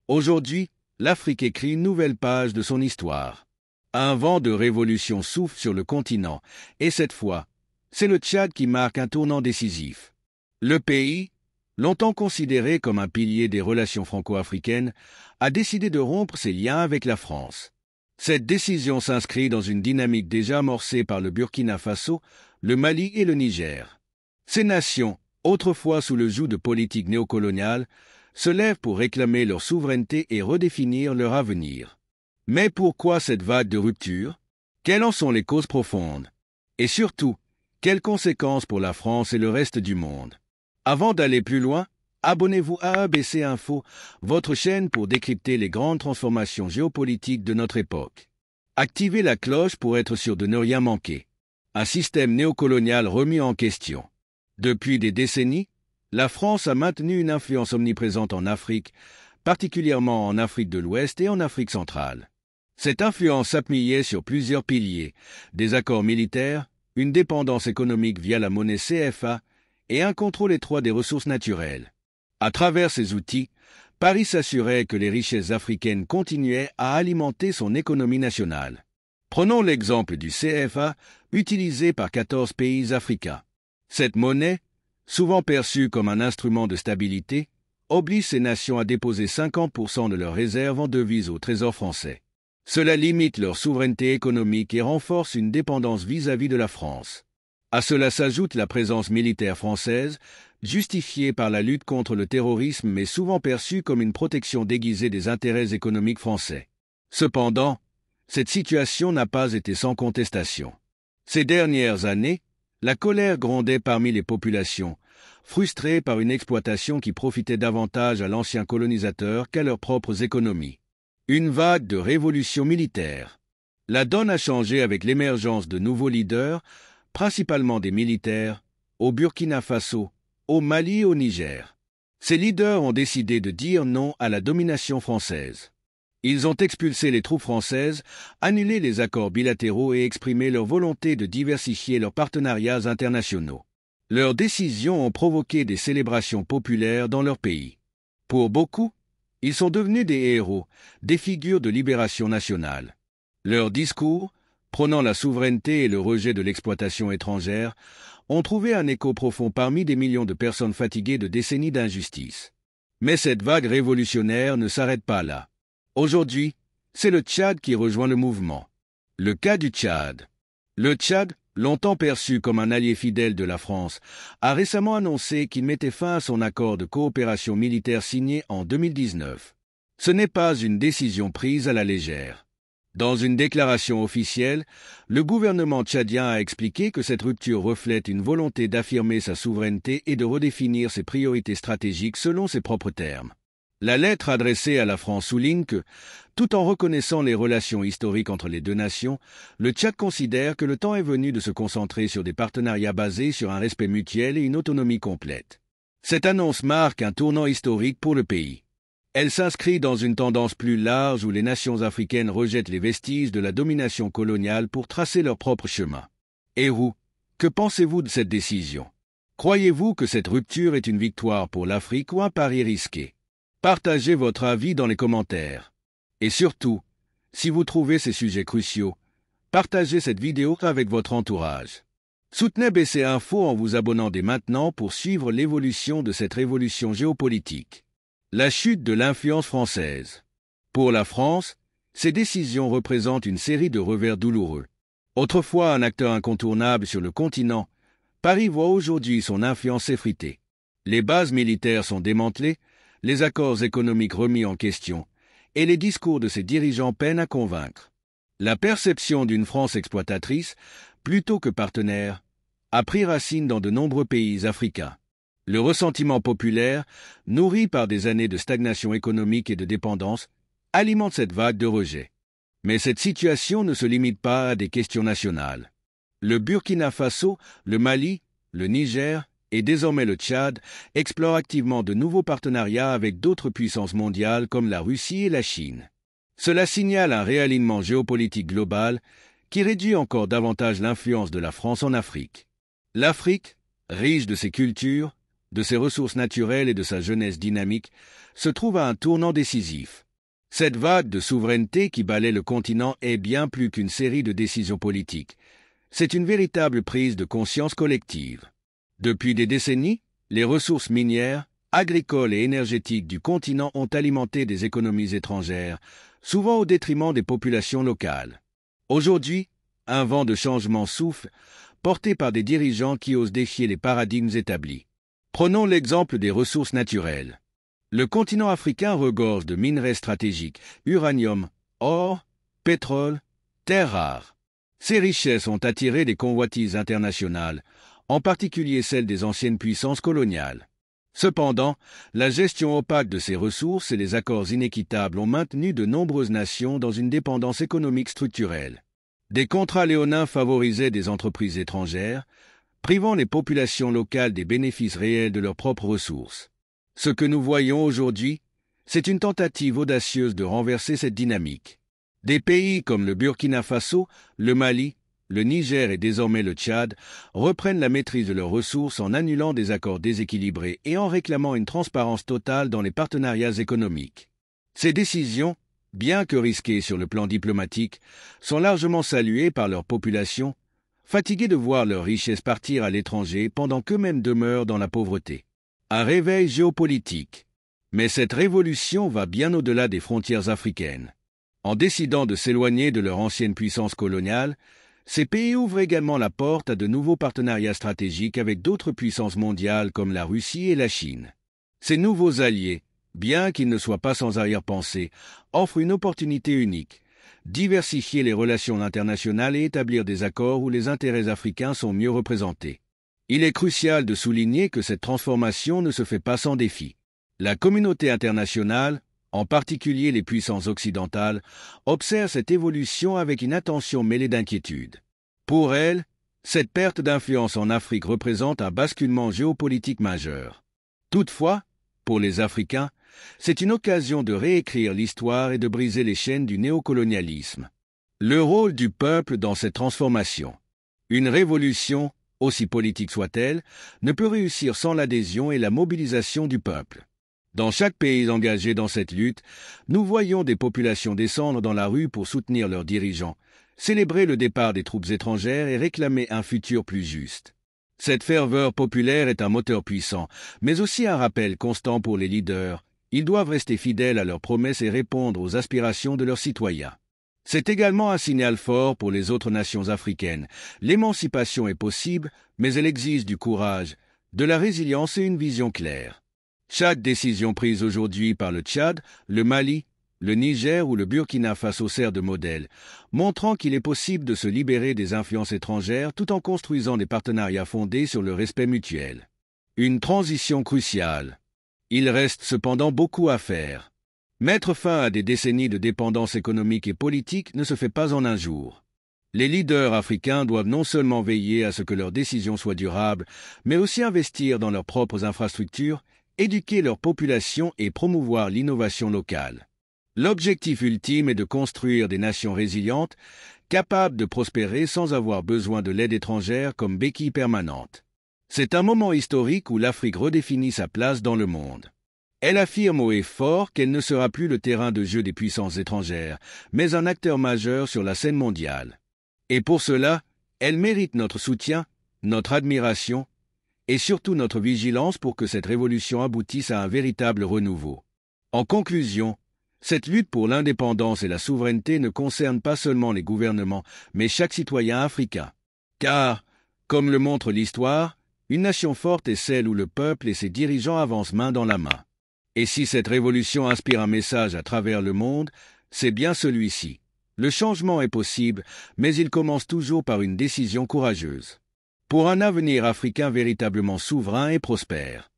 Aujourd'hui, l'Afrique écrit une nouvelle page de son histoire. Un vent de révolution souffle sur le continent, et cette fois, c'est le Tchad qui marque un tournant décisif. Le pays, longtemps considéré comme un pilier des relations franco-africaines, a décidé de rompre ses liens avec la France. Cette décision s'inscrit dans une dynamique déjà amorcée par le Burkina Faso, le Mali et le Niger. Ces nations, autrefois sous le joug de politiques néocoloniales, se lèvent pour réclamer leur souveraineté et redéfinir leur avenir. Mais pourquoi cette vague de rupture? Quelles en sont les causes profondes? Et surtout, quelles conséquences pour la France et le reste du monde? Avant d'aller plus loin, abonnez-vous à ABC Info, votre chaîne pour décrypter les grandes transformations géopolitiques de notre époque. Activez la cloche pour être sûr de ne rien manquer. Un système néocolonial remis en question. Depuis des décennies, la France a maintenu une influence omniprésente en Afrique, particulièrement en Afrique de l'Ouest et en Afrique centrale. Cette influence s'appuyait sur plusieurs piliers, des accords militaires, une dépendance économique via la monnaie CFA et un contrôle étroit des ressources naturelles. À travers ces outils, Paris s'assurait que les richesses africaines continuaient à alimenter son économie nationale. Prenons l'exemple du CFA, utilisé par 14 pays africains. Cette monnaie, souvent perçue comme un instrument de stabilité, oblige ces nations à déposer 50% de leurs réserves en devises au Trésor français. Cela limite leur souveraineté économique et renforce une dépendance vis-à-vis de la France. À cela s'ajoute la présence militaire française, justifiée par la lutte contre le terrorisme mais souvent perçue comme une protection déguisée des intérêts économiques français. Cependant, cette situation n'a pas été sans contestation. Ces dernières années, la colère grondait parmi les populations, frustrées par une exploitation qui profitait davantage à l'ancien colonisateur qu'à leurs propres économies. Une vague de révolution militaire. La donne a changé avec l'émergence de nouveaux leaders, principalement des militaires, au Burkina Faso, au Mali et au Niger. Ces leaders ont décidé de dire non à la domination française. Ils ont expulsé les troupes françaises, annulé les accords bilatéraux et exprimé leur volonté de diversifier leurs partenariats internationaux. Leurs décisions ont provoqué des célébrations populaires dans leur pays. Pour beaucoup, ils sont devenus des héros, des figures de libération nationale. Leurs discours, prônant la souveraineté et le rejet de l'exploitation étrangère, ont trouvé un écho profond parmi des millions de personnes fatiguées de décennies d'injustice. Mais cette vague révolutionnaire ne s'arrête pas là. Aujourd'hui, c'est le Tchad qui rejoint le mouvement. Le cas du Tchad. Le Tchad, longtemps perçu comme un allié fidèle de la France, a récemment annoncé qu'il mettait fin à son accord de coopération militaire signé en 2019. Ce n'est pas une décision prise à la légère. Dans une déclaration officielle, le gouvernement tchadien a expliqué que cette rupture reflète une volonté d'affirmer sa souveraineté et de redéfinir ses priorités stratégiques selon ses propres termes. La lettre adressée à la France souligne que, tout en reconnaissant les relations historiques entre les deux nations, le Tchad considère que le temps est venu de se concentrer sur des partenariats basés sur un respect mutuel et une autonomie complète. Cette annonce marque un tournant historique pour le pays. Elle s'inscrit dans une tendance plus large où les nations africaines rejettent les vestiges de la domination coloniale pour tracer leur propre chemin. Et vous, que pensez-vous de cette décision? Croyez-vous que cette rupture est une victoire pour l'Afrique ou un pari risqué? Partagez votre avis dans les commentaires. Et surtout, si vous trouvez ces sujets cruciaux, partagez cette vidéo avec votre entourage. Soutenez BC Info en vous abonnant dès maintenant pour suivre l'évolution de cette révolution géopolitique. La chute de l'influence française. Pour la France, ces décisions représentent une série de revers douloureux. Autrefois un acteur incontournable sur le continent, Paris voit aujourd'hui son influence effritée. Les bases militaires sont démantelées, les accords économiques remis en question, et les discours de ses dirigeants peinent à convaincre. La perception d'une France exploitatrice, plutôt que partenaire, a pris racine dans de nombreux pays africains. Le ressentiment populaire, nourri par des années de stagnation économique et de dépendance, alimente cette vague de rejet. Mais cette situation ne se limite pas à des questions nationales. Le Burkina Faso, le Mali, le Niger et désormais le Tchad explorent activement de nouveaux partenariats avec d'autres puissances mondiales comme la Russie et la Chine. Cela signale un réalignement géopolitique global qui réduit encore davantage l'influence de la France en Afrique. L'Afrique, riche de ses cultures, de ses ressources naturelles et de sa jeunesse dynamique, se trouve à un tournant décisif. Cette vague de souveraineté qui balaie le continent est bien plus qu'une série de décisions politiques. C'est une véritable prise de conscience collective. Depuis des décennies, les ressources minières, agricoles et énergétiques du continent ont alimenté des économies étrangères, souvent au détriment des populations locales. Aujourd'hui, un vent de changement souffle, porté par des dirigeants qui osent défier les paradigmes établis. Prenons l'exemple des ressources naturelles. Le continent africain regorge de minerais stratégiques, uranium, or, pétrole, terres rares. Ces richesses ont attiré des convoitises internationales, en particulier celles des anciennes puissances coloniales. Cependant, la gestion opaque de ces ressources et les accords inéquitables ont maintenu de nombreuses nations dans une dépendance économique structurelle. Des contrats léonins favorisaient des entreprises étrangères, privant les populations locales des bénéfices réels de leurs propres ressources. Ce que nous voyons aujourd'hui, c'est une tentative audacieuse de renverser cette dynamique. Des pays comme le Burkina Faso, le Mali, le Niger et désormais le Tchad reprennent la maîtrise de leurs ressources en annulant des accords déséquilibrés et en réclamant une transparence totale dans les partenariats économiques. Ces décisions, bien que risquées sur le plan diplomatique, sont largement saluées par leur population, fatiguées de voir leurs richesses partir à l'étranger pendant qu'eux-mêmes demeurent dans la pauvreté. Un réveil géopolitique. Mais cette révolution va bien au-delà des frontières africaines. En décidant de s'éloigner de leur ancienne puissance coloniale, ces pays ouvrent également la porte à de nouveaux partenariats stratégiques avec d'autres puissances mondiales comme la Russie et la Chine. Ces nouveaux alliés, bien qu'ils ne soient pas sans arrière-pensée, offrent une opportunité unique, diversifier les relations internationales et établir des accords où les intérêts africains sont mieux représentés. Il est crucial de souligner que cette transformation ne se fait pas sans défi. La communauté internationale, en particulier les puissances occidentales, observe cette évolution avec une attention mêlée d'inquiétude. Pour elles, cette perte d'influence en Afrique représente un basculement géopolitique majeur. Toutefois, pour les Africains, c'est une occasion de réécrire l'histoire et de briser les chaînes du néocolonialisme. Le rôle du peuple dans cette transformation. Une révolution, aussi politique soit-elle, ne peut réussir sans l'adhésion et la mobilisation du peuple. Dans chaque pays engagé dans cette lutte, nous voyons des populations descendre dans la rue pour soutenir leurs dirigeants, célébrer le départ des troupes étrangères et réclamer un futur plus juste. Cette ferveur populaire est un moteur puissant, mais aussi un rappel constant pour les leaders. Ils doivent rester fidèles à leurs promesses et répondre aux aspirations de leurs citoyens. C'est également un signal fort pour les autres nations africaines. L'émancipation est possible, mais elle exige du courage, de la résilience et une vision claire. Chaque décision prise aujourd'hui par le Tchad, le Mali, le Niger ou le Burkina Faso sert de modèle, montrant qu'il est possible de se libérer des influences étrangères tout en construisant des partenariats fondés sur le respect mutuel. Une transition cruciale. Il reste cependant beaucoup à faire. Mettre fin à des décennies de dépendance économique et politique ne se fait pas en un jour. Les leaders africains doivent non seulement veiller à ce que leurs décisions soient durables, mais aussi investir dans leurs propres infrastructures, éduquer leur population et promouvoir l'innovation locale. L'objectif ultime est de construire des nations résilientes, capables de prospérer sans avoir besoin de l'aide étrangère comme béquille permanente. C'est un moment historique où l'Afrique redéfinit sa place dans le monde. Elle affirme haut et fort qu'elle ne sera plus le terrain de jeu des puissances étrangères, mais un acteur majeur sur la scène mondiale. Et pour cela, elle mérite notre soutien, notre admiration, et surtout notre vigilance pour que cette révolution aboutisse à un véritable renouveau. En conclusion, cette lutte pour l'indépendance et la souveraineté ne concerne pas seulement les gouvernements, mais chaque citoyen africain. Car, comme le montre l'histoire, une nation forte est celle où le peuple et ses dirigeants avancent main dans la main. Et si cette révolution inspire un message à travers le monde, c'est bien celui-ci. Le changement est possible, mais il commence toujours par une décision courageuse. Pour un avenir africain véritablement souverain et prospère.